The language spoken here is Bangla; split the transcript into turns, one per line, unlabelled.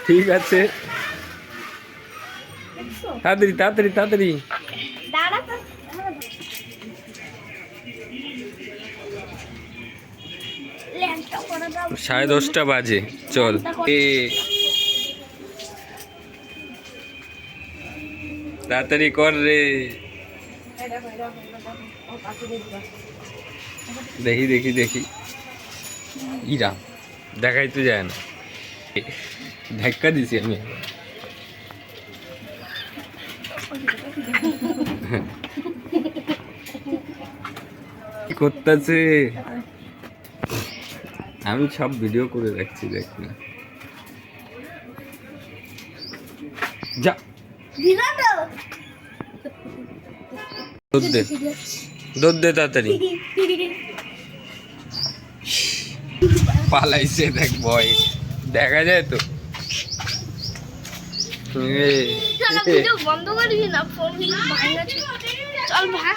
ঠিক আছে, তাড়াতাড়ি তাড়াতাড়ি তাড়াতাড়ি। সাড়ে 10টা বাজে, চল। তাড়াতাড়ি কর রে। দেখি দেখি দেখি, ইরা দেখাই তো যায় না, ধাক্কা দিছি আমি। কি করতেছে? আমি সব ভিডিও করে রাখছি, দেখ না। যা দুধ দে, দুধ দে তাড়াতাড়ি। পালাইছে দেখ, ভয় দেখা যায় তো।
বন্ধ করবি না, ফোন চল ভাগ।